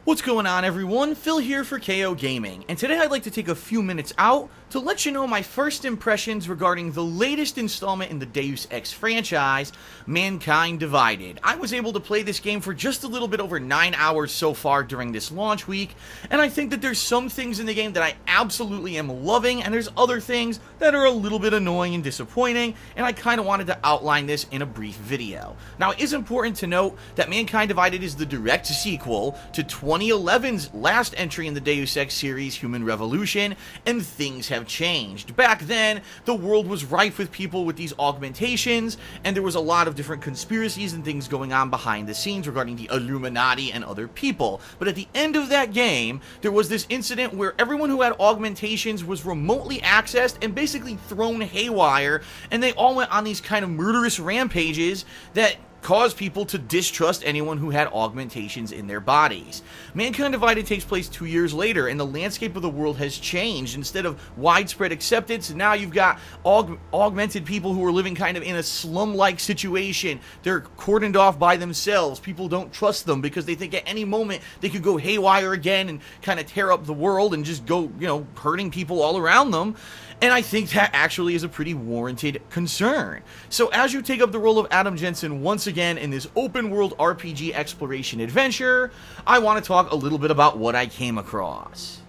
What's going on, everyone? Phil here for KO Gaming, and today I'd like to take a few minutes out to let you know my first impressions regarding the latest installment in the Deus Ex franchise, Mankind Divided. I was able to play this game for just a little bit over 9 hours so far during this launch week, and I think that there's some things in the game that I absolutely am loving, and there's other things that are a little bit annoying and disappointing, and I kind of wanted to outline this in a brief video. Now, it is important to note that Mankind Divided is the direct sequel to 2011's last entry in the Deus Ex series, Human Revolution, and things have changed. Back then, the world was rife with people with these augmentations, and there was a lot of different conspiracies and things going on behind the scenes regarding the Illuminati and other people. But at the end of that game, there was this incident where everyone who had augmentations was remotely accessed and basically thrown haywire, and they all went on these kind of murderous rampages that caused people to distrust anyone who had augmentations in their bodies. Mankind Divided takes place 2 years later, and the landscape of the world has changed. Instead of widespread acceptance, now you've got augmented people who are living kind of in a slum-like situation. They're cordoned off by themselves. People don't trust them because they think at any moment they could go haywire again and kind of tear up the world and just go, hurting people all around them. And I think that actually is a pretty warranted concern. So as you take up the role of Adam Jensen once again in this open world RPG exploration adventure, I want to talk a little bit about what I came across.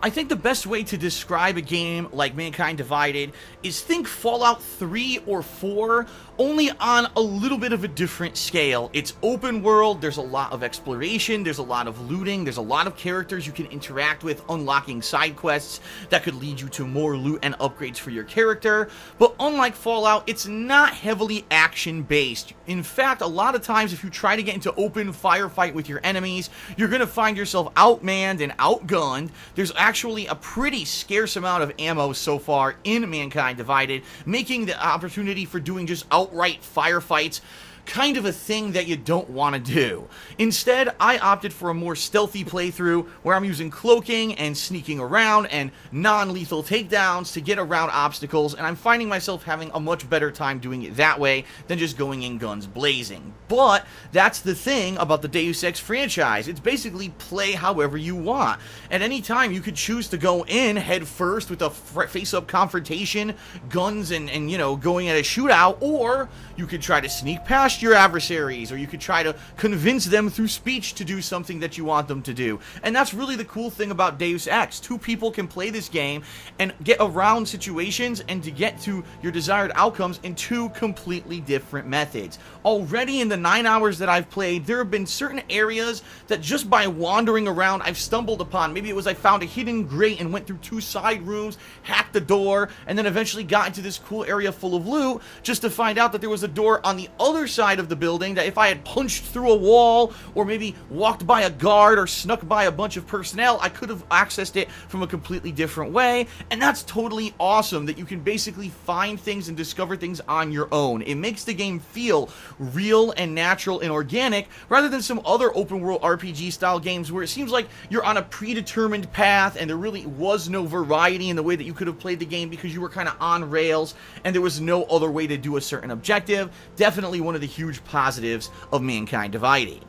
I think the best way to describe a game like Mankind Divided is think Fallout 3 or 4, only on a little bit of a different scale. It's open world, there's a lot of exploration, there's a lot of looting, there's a lot of characters you can interact with, unlocking side quests that could lead you to more loot and upgrades for your character. But unlike Fallout, it's not heavily action-based. In fact, a lot of times if you try to get into open firefight with your enemies, you're going to find yourself outmanned and outgunned. There's actually a pretty scarce amount of ammo so far in Mankind Divided, making the opportunity for doing just outright firefights kind of a thing that you don't want to do. Instead, I opted for a more stealthy playthrough where I'm using cloaking and sneaking around and non-lethal takedowns to get around obstacles, and I'm finding myself having a much better time doing it that way than just going in guns blazing. But that's the thing about the Deus Ex franchise. It's basically play however you want. At any time, you could choose to go in head first with a face-up confrontation, guns and going at a shootout, or you could try to sneak past your adversaries, or you could try to convince them through speech to do something that you want them to do. And that's really the cool thing about Deus Ex. Two people can play this game and get around situations and to get to your desired outcomes in two completely different methods. Already in the 9 hours that I've played, there have been certain areas that just by wandering around I've stumbled upon. Maybe it was I found a hidden grate and went through two side rooms, hacked the door, and then eventually got into this cool area full of loot just to find out that there was a door on the other side of the building that if I had punched through a wall or maybe walked by a guard or snuck by a bunch of personnel, I could have accessed it from a completely different way. And that's totally awesome that you can basically find things and discover things on your own. It makes the game feel real and natural and organic rather than some other open world RPG style games where it seems like you're on a predetermined path and there really was no variety in the way that you could have played the game because you were kind of on rails and there was no other way to do a certain objective. Definitely one of the huge positives of Mankind Divided.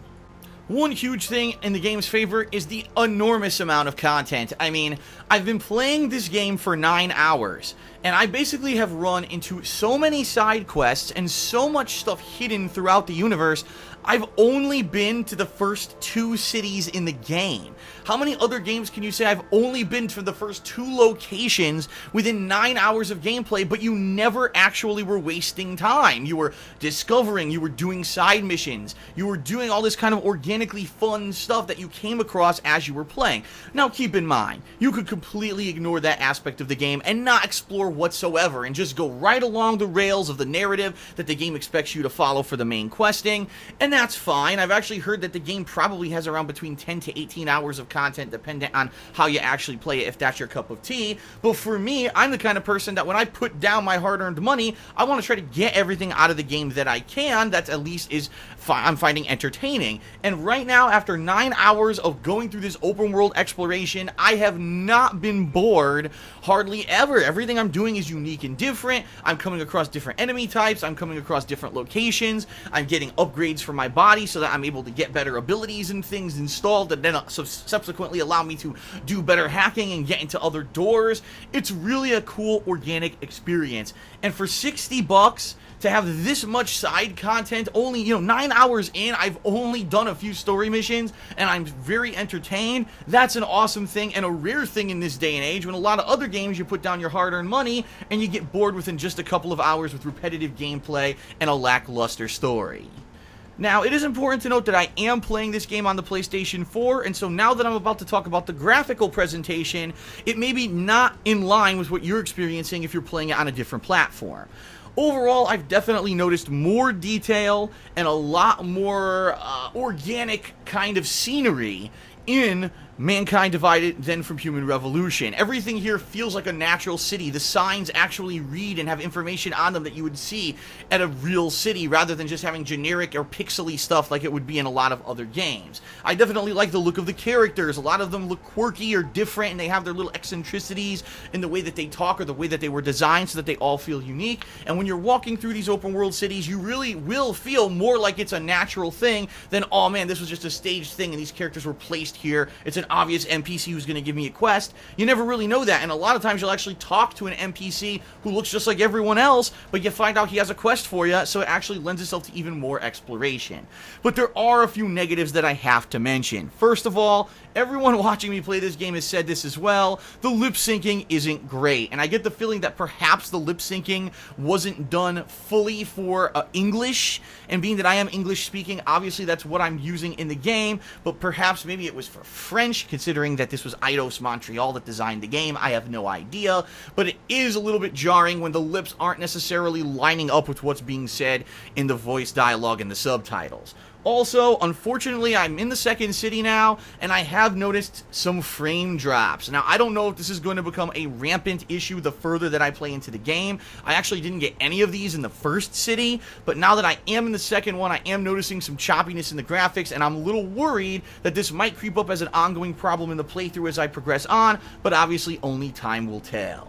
One huge thing in the game's favor is the enormous amount of content. I mean, I've been playing this game for 9 hours, and I basically have run into so many side quests and so much stuff hidden throughout the universe. I've only been to the first 2 cities in the game. How many other games can you say I've only been to the first 2 locations within 9 hours of gameplay, but you never actually were wasting time? You were discovering, you were doing side missions, you were doing all this kind of organically fun stuff that you came across as you were playing. Now keep in mind, you could completely ignore that aspect of the game and not explore whatsoever and just go right along the rails of the narrative that the game expects you to follow for the main questing, and that's fine. I've actually heard that the game probably has around between 10 to 18 hours of content dependent on how you actually play it, if that's your cup of tea. But for me, I'm the kind of person that when I put down my hard-earned money, I want to try to get everything out of the game that I can that at least is I'm finding entertaining. And right now, after 9 hours of going through this open world exploration, I have not been bored hardly ever. Everything I'm doing is unique and different. I'm coming across different enemy types. I'm coming across different locations. I'm getting upgrades for my body so that I'm able to get better abilities and things installed that then subsequently allow me to do better hacking and get into other doors. It's really a cool organic experience. And for $60 to have this much side content, only, 9 hours in, I've only done a few story missions, and I'm very entertained. That's an awesome thing, and a rare thing in this day and age, when a lot of other games you put down your hard-earned money, and you get bored within just a couple of hours with repetitive gameplay and a lackluster story. Now, it is important to note that I am playing this game on the PlayStation 4, and so now that I'm about to talk about the graphical presentation, it may be not in line with what you're experiencing if you're playing it on a different platform. Overall, I've definitely noticed more detail and a lot more organic kind of scenery in Mankind Divided than from Human Revolution. Everything here feels like a natural city. The signs actually read and have information on them that you would see at a real city rather than just having generic or pixely stuff like it would be in a lot of other games. I definitely like the look of the characters. A lot of them look quirky or different, and they have their little eccentricities in the way that they talk or the way that they were designed so that they all feel unique. And when you're walking through these open world cities, you really will feel more like it's a natural thing than, oh man, this was just a staged thing and these characters were placed here. It's an obvious NPC who's going to give me a quest. You never really know that, and a lot of times you'll actually talk to an NPC who looks just like everyone else, but you find out he has a quest for you, so it actually lends itself to even more exploration. But there are a few negatives that I have to mention. First of all, everyone watching me play this game has said this as well, the lip syncing isn't great, and I get the feeling that perhaps the lip syncing wasn't done fully for English, and being that I am English speaking, obviously that's what I'm using in the game, but perhaps maybe it was for French, considering that this was Eidos Montreal that designed the game. I have no idea, but it is a little bit jarring when the lips aren't necessarily lining up with what's being said in the voice dialogue and the subtitles. Also, unfortunately, I'm in the second city now, and I have noticed some frame drops. Now, I don't know if this is going to become a rampant issue the further that I play into the game. I actually didn't get any of these in the first city, but now that I am in the second one, I am noticing some choppiness in the graphics, and I'm a little worried that this might creep up as an ongoing problem in the playthrough as I progress on, but obviously only time will tell.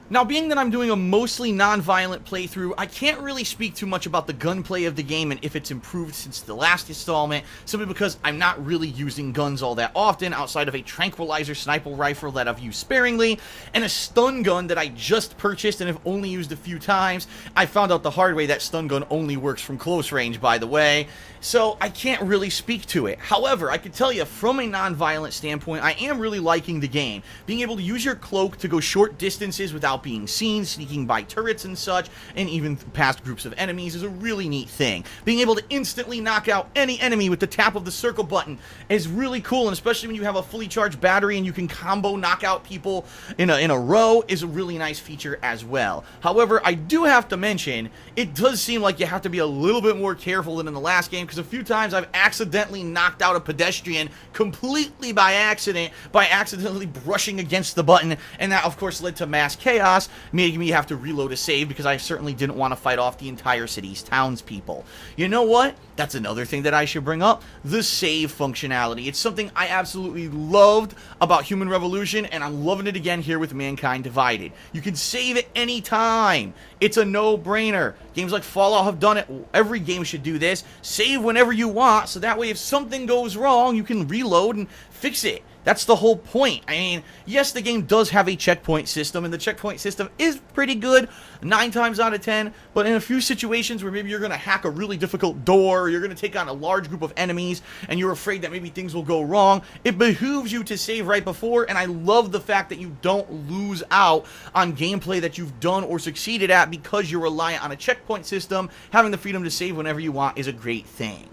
Now, being that I'm doing a mostly non-violent playthrough, I can't really speak too much about the gunplay of the game and if it's improved since the last installment, simply because I'm not really using guns all that often, outside of a tranquilizer sniper rifle that I've used sparingly, and a stun gun that I just purchased and have only used a few times. I found out the hard way that stun gun only works from close range, by the way, so I can't really speak to it. However, I can tell you, from a non-violent standpoint, I am really liking the game. Being able to use your cloak to go short distances without being seen, sneaking by turrets and such, and even past groups of enemies is a really neat thing. Being able to instantly knock out any enemy with the tap of the circle button is really cool, and especially when you have a fully charged battery and you can combo knock out people in a row is a really nice feature as well. However, I do have to mention, it does seem like you have to be a little bit more careful than in the last game, because a few times I've accidentally knocked out a pedestrian completely by accident, by accidentally brushing against the button, and that of course led to mass chaos, making me have to reload a save because I certainly didn't want to fight off the entire city's townspeople. You know what? That's another thing that I should bring up, the save functionality. It's something I absolutely loved about Human Revolution, and I'm loving it again here with Mankind Divided. You can save at any time. It's a no-brainer. Games like Fallout have done it. Every game should do this. Save whenever you want, so that way if something goes wrong, you can reload and fix it. That's the whole point. I mean, yes, the game does have a checkpoint system, and the checkpoint system is pretty good 9 times out of 10, but in a few situations where maybe you're going to hack a really difficult door, or you're going to take on a large group of enemies, and you're afraid that maybe things will go wrong, it behooves you to save right before, and I love the fact that you don't lose out on gameplay that you've done or succeeded at because you're reliant on a checkpoint system. Having the freedom to save whenever you want is a great thing.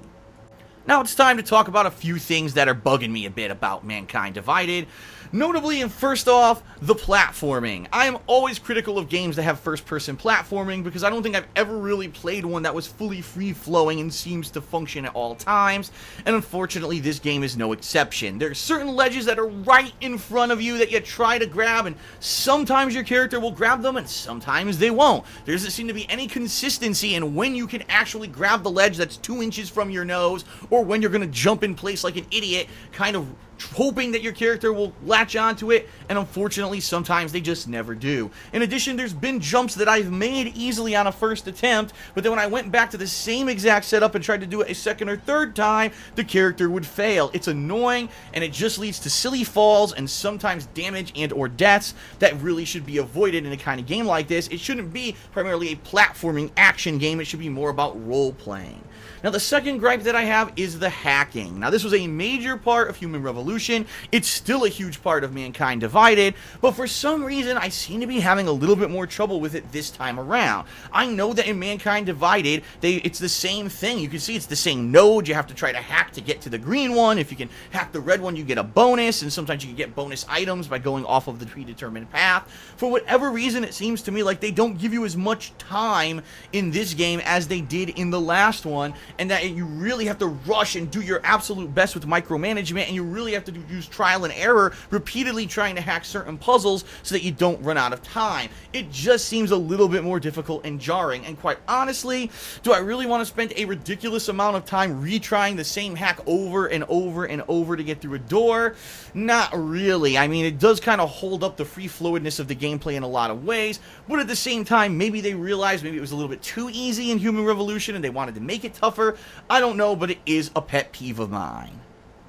Now it's time to talk about a few things that are bugging me a bit about Mankind Divided. Notably, and first off, the platforming. I am always critical of games that have first-person platforming because I don't think I've ever really played one that was fully free-flowing and seems to function at all times, and unfortunately this game is no exception. There are certain ledges that are right in front of you that you try to grab, and sometimes your character will grab them and sometimes they won't. There doesn't seem to be any consistency in when you can actually grab the ledge that's 2 inches from your nose, or when you're going to jump in place like an idiot, kind of hoping that your character will latch onto it, and unfortunately sometimes they just never do. In addition, there's been jumps that I've made easily on a first attempt, but then when I went back to the same exact setup and tried to do it a second or third time, the character would fail. It's annoying, and it just leads to silly falls and sometimes damage and or deaths that really should be avoided in a kind of game like this. It shouldn't be primarily a platforming action game, it should be more about role-playing. Now, the second gripe that I have is the hacking. Now, this was a major part of Human Revolution. It's still a huge part of Mankind Divided, but for some reason, I seem to be having a little bit more trouble with it this time around. I know that in Mankind Divided, it's the same thing. You can see it's the same node. You have to try to hack to get to the green one. If you can hack the red one, you get a bonus, and sometimes you can get bonus items by going off of the predetermined path. For whatever reason, it seems to me like they don't give you as much time in this game as they did in the last one, and that you really have to rush and do your absolute best with micromanagement, and you really have to use trial and error repeatedly trying to hack certain puzzles so that you don't run out of time. It just seems a little bit more difficult and jarring, and quite honestly, do I really want to spend a ridiculous amount of time retrying the same hack over and over and over to get through a door? Not really. I mean, it does kind of hold up the free-flowedness of the gameplay in a lot of ways, but at the same time, maybe they realized maybe it was a little bit too easy in Human Revolution and they wanted to make it tougher. I don't know, but it is a pet peeve of mine.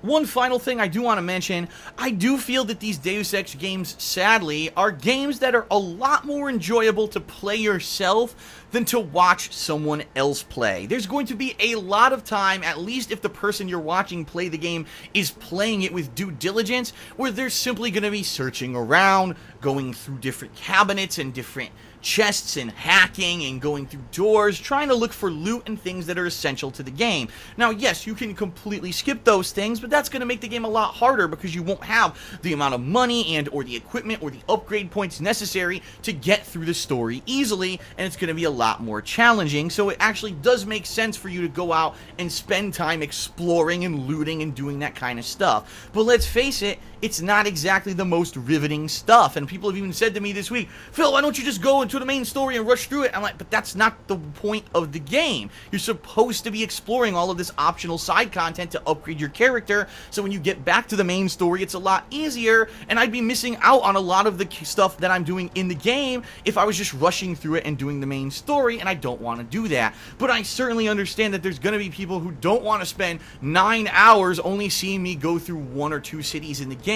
One final thing I do want to mention, I do feel that these Deus Ex games, sadly, are games that are a lot more enjoyable to play yourself than to watch someone else play. There's going to be a lot of time, at least if the person you're watching play the game is playing it with due diligence, where they're simply going to be searching around, going through different cabinets and different chests and hacking and going through doors, trying to look for loot and things that are essential to the game. Now, yes, you can completely skip those things, but that's going to make the game a lot harder because you won't have the amount of money and or the equipment or the upgrade points necessary to get through the story easily, and it's going to be a lot more challenging. So it actually does make sense for you to go out and spend time exploring and looting and doing that kind of stuff. But let's face it, it's not exactly the most riveting stuff, and people have even said to me this week, Phil, why don't you just go into the main story and rush through it? I'm like, but that's not the point of the game. You're supposed to be exploring all of this optional side content to upgrade your character, so when you get back to the main story, it's a lot easier, and I'd be missing out on a lot of the stuff that I'm doing in the game if I was just rushing through it and doing the main story, and I don't want to do that. But I certainly understand that there's going to be people who don't want to spend 9 hours only seeing me go through 1 or 2 cities in the game,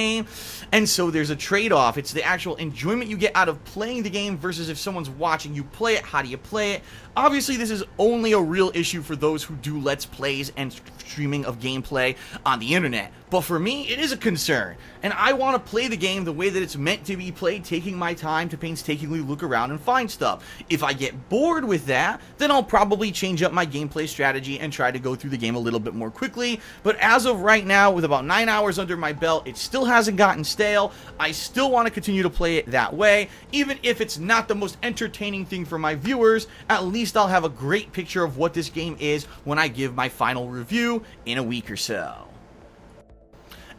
and so there's a trade-off. It's the actual enjoyment you get out of playing the game versus if someone's watching you play it. How do you play it? Obviously, this is only a real issue for those who do Let's Plays and streaming of gameplay on the internet. But for me, it is a concern, and I want to play the game the way that it's meant to be played, taking my time to painstakingly look around and find stuff. If I get bored with that, then I'll probably change up my gameplay strategy and try to go through the game a little bit more quickly. But as of right now, with about 9 hours under my belt, it still hasn't gotten stale. I still want to continue to play it that way. Even if it's not the most entertaining thing for my viewers, at least I'll have a great picture of what this game is when I give my final review in a week or so.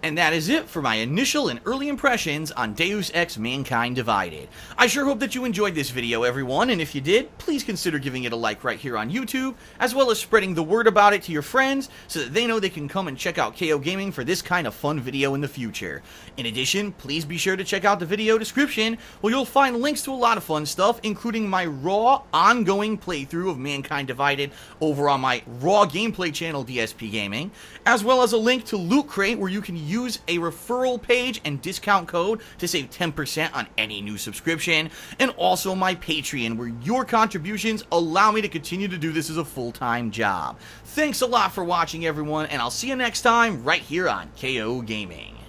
And that is it for my initial and early impressions on Deus Ex Mankind Divided. I sure hope that you enjoyed this video, everyone, and if you did, please consider giving it a like right here on YouTube, as well as spreading the word about it to your friends so that they know they can come and check out KO Gaming for this kind of fun video in the future. In addition, please be sure to check out the video description where you'll find links to a lot of fun stuff, including my raw, ongoing playthrough of Mankind Divided over on my raw gameplay channel, DSP Gaming, as well as a link to Loot Crate where you can use a referral page and discount code to save 10% on any new subscription, and also my Patreon where your contributions allow me to continue to do this as a full-time job. Thanks a lot for watching, everyone, and I'll see you next time right here on KO Gaming.